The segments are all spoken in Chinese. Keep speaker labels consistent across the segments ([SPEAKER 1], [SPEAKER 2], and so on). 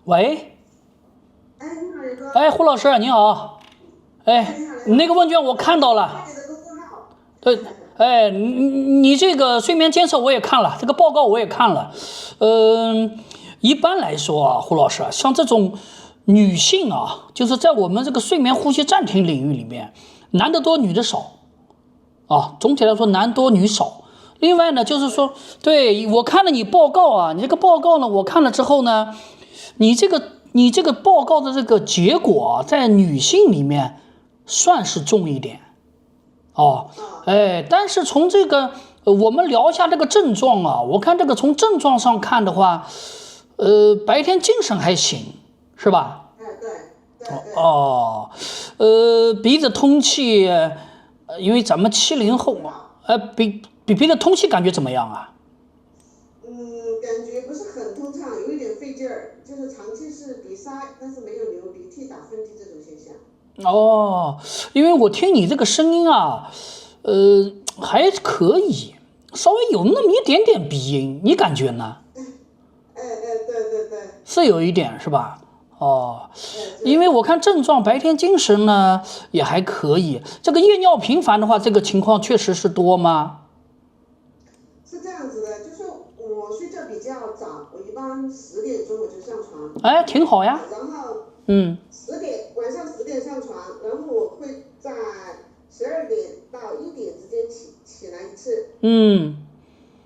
[SPEAKER 1] 喂，
[SPEAKER 2] 哎，你好，宇哥。
[SPEAKER 1] 哎，胡老师你好，哎，你那个问卷我看到了，
[SPEAKER 2] 你的公众号。
[SPEAKER 1] 对，哎，你这个睡眠监测我也看了，这个报告我也看了，一般来说啊，胡老师啊，像这种女性啊，就是在我们这个睡眠呼吸暂停领域里面，男的多女的少啊，总体来说男多女少。另外呢，就是说，对，我看了你报告啊，你这个报告呢，我看了之后呢，你这个报告的这个结果啊，在女性里面算是重一点哦，哎，但是从这个我们聊一下这个症状啊，我看这个从症状上看的话，白天精神还行，是吧？
[SPEAKER 2] 哎，对。
[SPEAKER 1] 哦，鼻子通气，因为咱们70后嘛，鼻子通气感觉怎么样啊？
[SPEAKER 2] 感觉不是很通畅，有一点费劲儿，就是长期是鼻塞，但是没有流鼻涕、打喷嚏这种现象。
[SPEAKER 1] 哦，因为我听你这个声音啊，还可以，稍微有那么一点点鼻音，你感觉呢？
[SPEAKER 2] 对。
[SPEAKER 1] 是有一点是吧？哦，
[SPEAKER 2] 对。
[SPEAKER 1] 因为我看症状白天精神呢也还可以，这个夜尿频繁的话，这个情况确实是多吗？
[SPEAKER 2] 是这样子的，就是我睡觉比较早，我一般10点钟我就上床。
[SPEAKER 1] 哎，挺好呀。
[SPEAKER 2] 然后晚上10点上床，然后我会在12点到1点之间起来一次。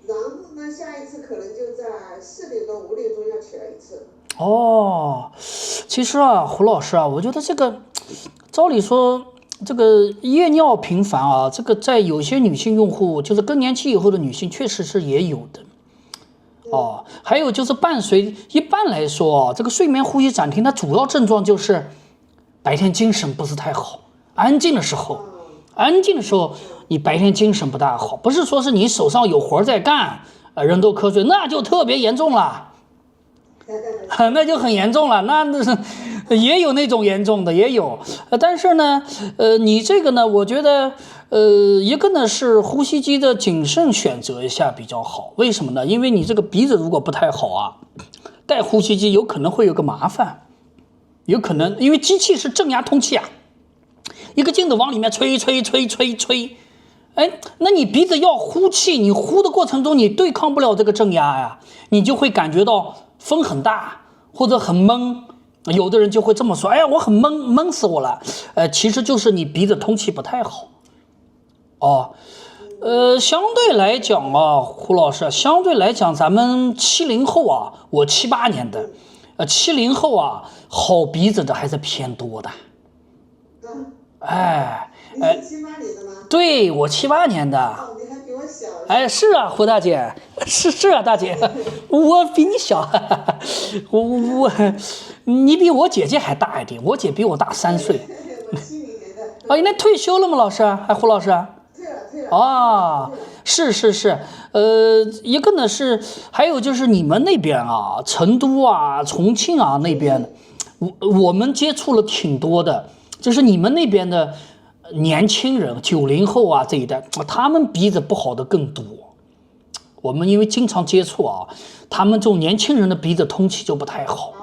[SPEAKER 2] 然后呢，下一次可能就在4点多5点钟要起来一次。
[SPEAKER 1] 哦，其实啊，胡老师啊，我觉得这个，照理说，这个夜尿频繁啊，这个在有些女性用户，就是更年期以后的女性，确实是也有的。哦，还有就是伴随，一般来说啊，这个睡眠呼吸暂停，它主要症状就是白天精神不是太好，安静的时候，你白天精神不大好，不是说是你手上有活在干，人都瞌睡，那就特别严重了。那就很严重了，那是也有那种严重的，也有，但是呢，你这个呢，我觉得，一个呢是呼吸机的谨慎选择一下比较好，为什么呢？因为你这个鼻子如果不太好啊，戴呼吸机有可能会有个麻烦，有可能因为机器是正压通气啊，一个劲的往里面吹，哎，那你鼻子要呼气，你呼的过程中你对抗不了这个正压呀，你就会感觉到风很大或者很闷，有的人就会这么说，哎呀，我很闷，闷死我了。其实就是你鼻子通气不太好。哦，相对来讲啊，胡老师，相对来讲，咱们70后啊，我78年的，70后啊，好鼻子的还是偏多的。哎，
[SPEAKER 2] 你是78年的吗？
[SPEAKER 1] 对，我78年的。
[SPEAKER 2] 哦，你还比我小。
[SPEAKER 1] 哎，是啊，胡大姐，是啊，大姐，我比你小，你比我姐姐还大一点，我姐比我大3岁。
[SPEAKER 2] 我70年的。
[SPEAKER 1] 哦，你那退休了吗，老师？哎，胡老师？
[SPEAKER 2] 退了。
[SPEAKER 1] 啊，是，一个呢是，还有就是你们那边啊，成都啊、重庆啊那边，我们接触了挺多的，就是你们那边的年轻人，90后啊这一代，他们鼻子不好的更多。我们因为经常接触啊，他们这种年轻人的鼻子通气就不太好。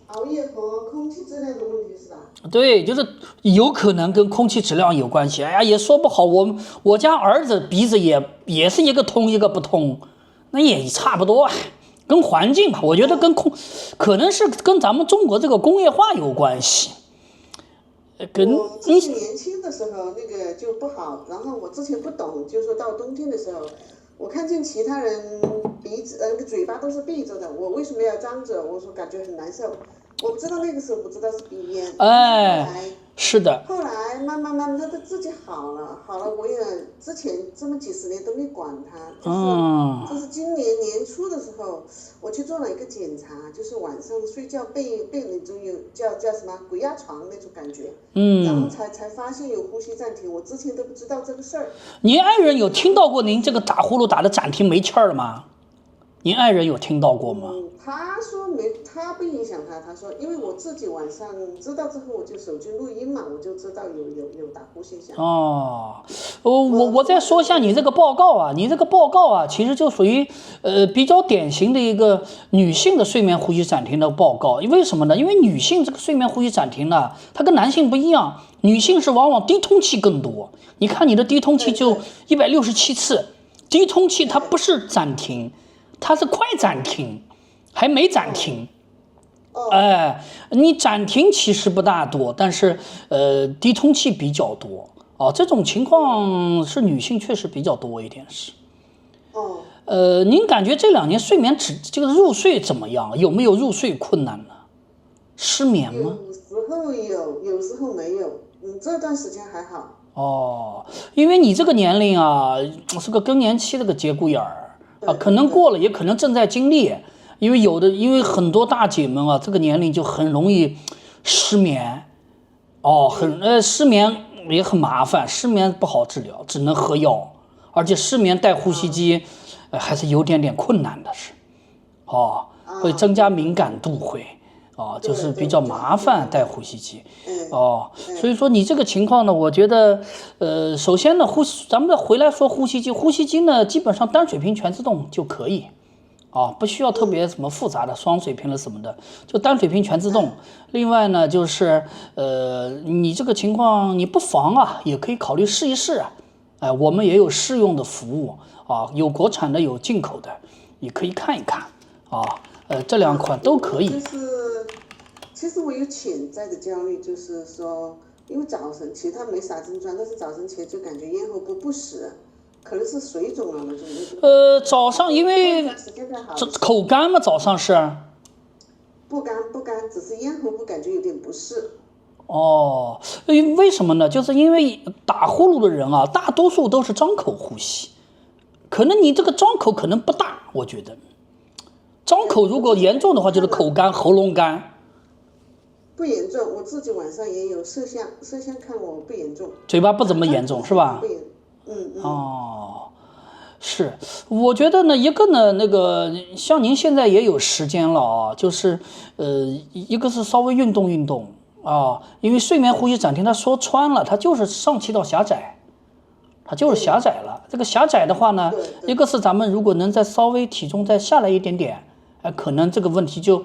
[SPEAKER 2] 熬夜和空气质量的问题是吧？
[SPEAKER 1] 对，就是有可能跟空气质量有关系。哎呀，也说不好。我家儿子鼻子也是一个通一个不通，那也差不多，跟环境吧，我觉得可能是跟咱们中国这个工业化有关系。
[SPEAKER 2] 我之前年轻的时候那个就不好，然后我之前不懂，就是说到冬天的时候，我看见其他人鼻子那个嘴巴都是闭着的，我为什么要张着？我说感觉很难受。我不知道那个时候不知道是鼻炎。
[SPEAKER 1] 哎，是的。
[SPEAKER 2] 后来慢慢它自己好了，我也之前这么几十年都没管它，就是今年年初的时候，我去做了一个检查，就是晚上睡觉被那种有叫什么鬼压床那种感觉，然后才发现有呼吸暂停，我之前都不知道这个事儿。
[SPEAKER 1] 您爱人有听到过您这个打呼噜打的暂停没气儿了吗？您爱人有听到过吗？
[SPEAKER 2] 他说没，他不影响他。他说，因为我自己晚上知道之后，我就手机录音嘛，我就知道有打呼现象。
[SPEAKER 1] 哦，我再说一下你这个报告啊，你这个报告啊，其实就属于比较典型的一个女性的睡眠呼吸暂停的报告。为什么呢？因为女性这个睡眠呼吸暂停呢，它跟男性不一样，女性是往往低通气更多。你看你的低通气就167次，低通气它不是暂停，它是快暂停，还没暂停。哎，你暂停其实不大多，但是低通气比较多哦。这种情况是女性确实比较多一点是。您感觉这2年睡眠这个入睡怎么样？有没有入睡困难呢？失眠吗？
[SPEAKER 2] 有时候有，有时候没有。这段时间还好。
[SPEAKER 1] 哦，因为你这个年龄啊，是个更年期这个节骨眼儿啊，可能过了，也可能正在经历。因为很多大姐们啊，这个年龄就很容易失眠，失眠也很麻烦，失眠不好治疗，只能喝药，而且失眠带呼吸机，还是有点困难的是，会增加敏感度会。就是比较麻烦带呼吸机，所以说你这个情况呢，我觉得，首先呢，咱们回来说呼吸机，呼吸机呢，基本上单水平全自动就可以，不需要特别什么复杂的双水平了什么的，就单水平全自动。另外呢，就是你这个情况你不妨啊，也可以考虑试一试啊，我们也有试用的服务啊，有国产的，有进口的，你可以看一看啊，这2款都可以。
[SPEAKER 2] 其实我有潜在的焦虑，就是说，因为早晨其他没啥症状，但是早晨起来就感觉咽喉部不实，可能是水肿了那种。
[SPEAKER 1] 早上因为口干嘛，早上是？
[SPEAKER 2] 不干，只是咽喉部感觉有点不适。
[SPEAKER 1] 为什么呢？就是因为打呼噜的人啊，大多数都是张口呼吸，可能你这个张口可能不大，我觉得。张口如果严重的话，就是口干、喉咙干。
[SPEAKER 2] 不严重，我自己晚上也有摄像看我不严重，
[SPEAKER 1] 嘴巴不怎么严重是吧？是，我觉得呢，一个呢，那个像您现在也有时间了啊，就是一个是稍微运动啊，因为睡眠呼吸暂停，它说穿了，它就是上气道狭窄，它就是狭窄了。这个狭窄的话呢，一个是咱们如果能再稍微体重再下来一点点，可能这个问题就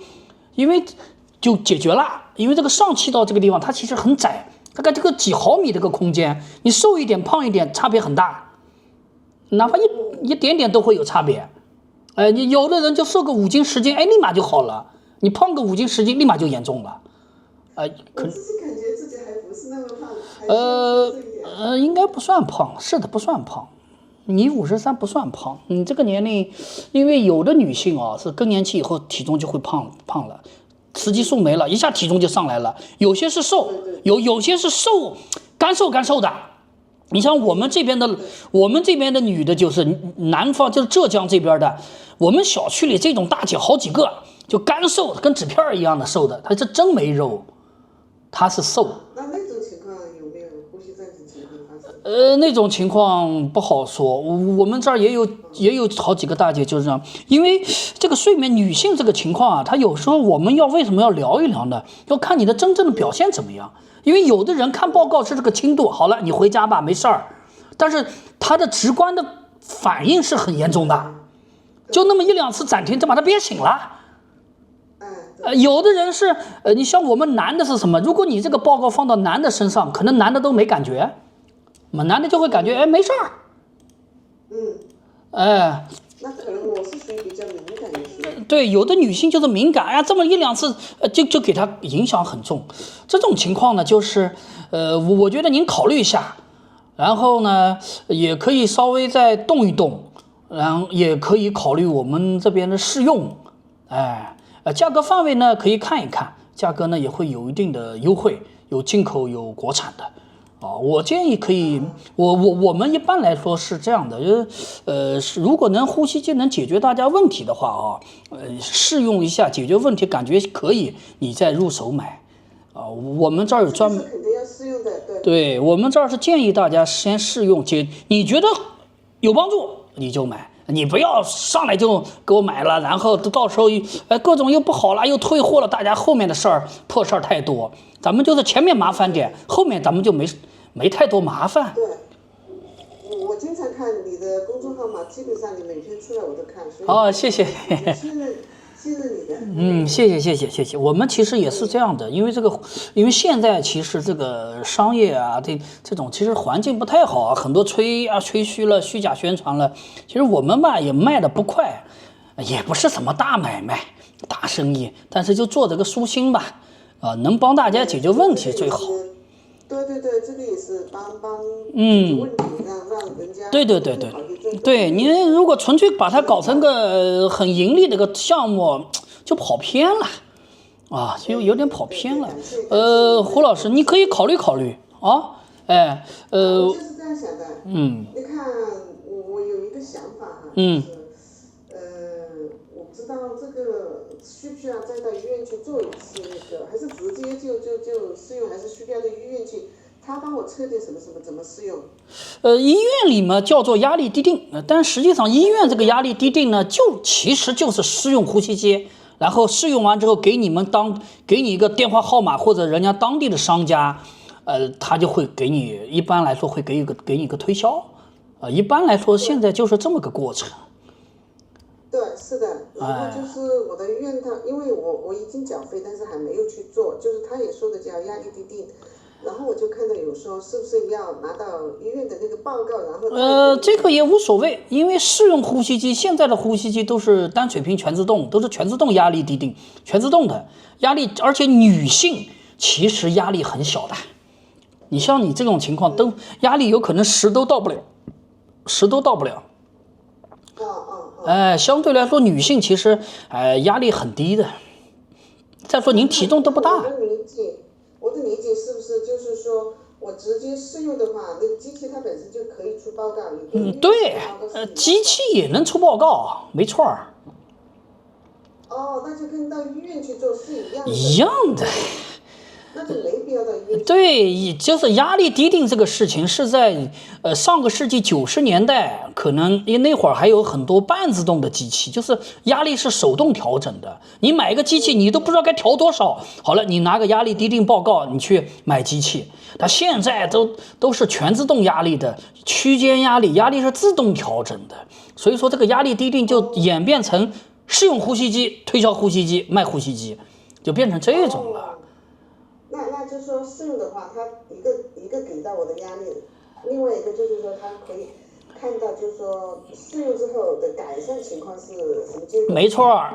[SPEAKER 1] 解决了。因为这个上气道这个地方它其实很窄，大概这个几毫米这个空间，你瘦一点胖一点差别很大，哪怕一点点都会有差别。你有的人就瘦个5斤10斤，立马就好了；你胖个5斤10斤，立马就严重了。
[SPEAKER 2] 我自己感觉自己还不是那么胖，
[SPEAKER 1] 应该不算胖，是的，不算胖。你53不算胖，你这个年龄，因为有的女性啊是更年期以后体重就会胖了。雌激素没了，一下体重就上来了。有些是瘦，有些是瘦，干瘦的。你像我们这边的女的，就是南方，就是浙江这边的，我们小区里这种大姐好几个，就干瘦，跟纸片一样的瘦的，她是真没肉，她是瘦。
[SPEAKER 2] 那种情况有没有呼吸暂停情况发生？
[SPEAKER 1] 那种情况不好说，我们这儿也有好几个大姐就是这样，因为这个睡眠女性这个情况啊，她有时候我们为什么要聊一聊呢？要看你的真正的表现怎么样，因为有的人看报告是这个轻度，好了，你回家吧，没事儿，但是他的直观的反应是很严重的，就那么1-2次暂停就把他憋醒了。有的人是你像我们男的是什么？如果你这个报告放到男的身上，可能男的都没感觉。男的就会感觉没事儿，
[SPEAKER 2] 那可能我是属于比较敏感一些。
[SPEAKER 1] 对，有的女性就是敏感，这么1-2次就给她影响很重。这种情况呢，就是我觉得您考虑一下，然后呢也可以稍微再动一动，然后也可以考虑我们这边的试用，价格范围呢可以看一看，价格呢也会有一定的优惠，有进口有国产的。我建议可以，我们一般来说是这样的，就是如果呼吸机能解决大家问题的话试用一下解决问题，感觉可以，你再入手买。我们这儿有专门，
[SPEAKER 2] 肯定要试用的，
[SPEAKER 1] 对，我们这儿是建议大家先试用，你觉得有帮助你就买，你不要上来就给我买了，然后到时候各种又不好了，又退货了，大家后面的破事儿太多。咱们就是前面麻烦点，后面咱们就没太多麻烦。
[SPEAKER 2] 对，我经常看你的公众号嘛，基本上你每天出来我都看，所以
[SPEAKER 1] 哦，谢谢。
[SPEAKER 2] 信任你的。
[SPEAKER 1] 谢谢。我们其实也是这样的，因为现在其实这个商业啊，这种其实环境不太好啊，很多吹嘘了、虚假宣传了。其实我们吧也卖的不快，也不是什么大买卖、大生意，但是就做这个舒心吧，能帮大家解决问题最好。
[SPEAKER 2] 对，这个也是帮解决问题，让人家
[SPEAKER 1] 对，您如果纯粹把它搞成个很盈利的个项目，就跑偏了啊，就有点跑偏了。胡老师，你可以考虑啊，
[SPEAKER 2] 我就是这样想的。你看我有一个想法哈，我不知道这个需不需要再到医院去做一次那个，还是直接就试用，还是需要到医院去？他帮我测定什么怎么试用？
[SPEAKER 1] 医院里嘛叫做压力滴定，但实际上医院这个压力滴定呢，其实就是试用呼吸机，然后试用完之后给你一个电话号码或者人家当地的商家，他就会给你，一般来说会给你一个推销，一般来说现在就是这么个过程。
[SPEAKER 2] 对，是的，然后就是我的医院因为我已经缴费，但是还没有去做，就是他也说的叫压力滴定。然后我就看到有说是不是要拿到医院的那个报告，然后
[SPEAKER 1] 这个也无所谓，因为试用呼吸机现在的呼吸机都是单水平全自动，都是全自动压力滴定，全自动的压力，而且女性其实压力很小的，你像你这种情况都压力有可能10都到不了。相对来说女性其实压力很低的。再说您体重都不大。
[SPEAKER 2] 我的理解是不是就是说我直接试用的话，那个机器它本身就可以出报告？
[SPEAKER 1] 对，机器也能出报告，没错儿。
[SPEAKER 2] 那就跟到医院去做是一样的。
[SPEAKER 1] 一样的。
[SPEAKER 2] 那就没必要到医院。
[SPEAKER 1] 对，就是压力滴定这个事情是在上个世纪90年代，可能因为那会儿还有很多半自动的机器，就是压力是手动调整的。你买一个机器，你都不知道该调多少。好了，你拿个压力滴定报告，你去买机器。它现在都是全自动压力的区间压力是自动调整的。所以说这个压力滴定就演变成试用呼吸机、推销呼吸机、卖呼吸机，就变成这种了。
[SPEAKER 2] 那就是说试用的话，它一个给到我的压力，另外一个就是说它可以看到，就是说试用之后的改善情况是什么结果？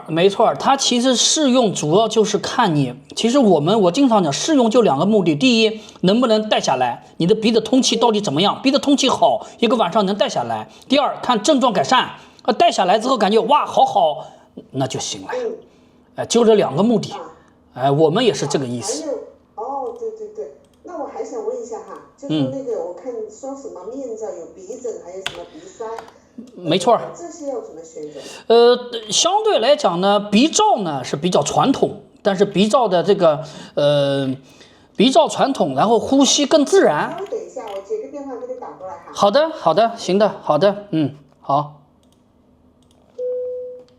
[SPEAKER 1] 没错，它其实试用主要就是看你，其实我经常讲试用就2个目的，第一能不能带下来，你的鼻的通气到底怎么样，鼻的通气好，一个晚上能带下来；第二看症状改善，带下来之后感觉哇好，那就行了。就这2个目的，我们也是这个意思。
[SPEAKER 2] 对，那我还想问一下哈，就是那个我看说什么面罩有鼻疹，还有什么鼻塞，
[SPEAKER 1] 没错，
[SPEAKER 2] 这些要怎么选择？
[SPEAKER 1] 相对来讲呢，鼻罩呢是比较传统，但是鼻罩的这个鼻罩传统，然后呼吸更自然。
[SPEAKER 2] 等一下，我接个电话给你打过来哈。
[SPEAKER 1] 好的，行的，好的，好。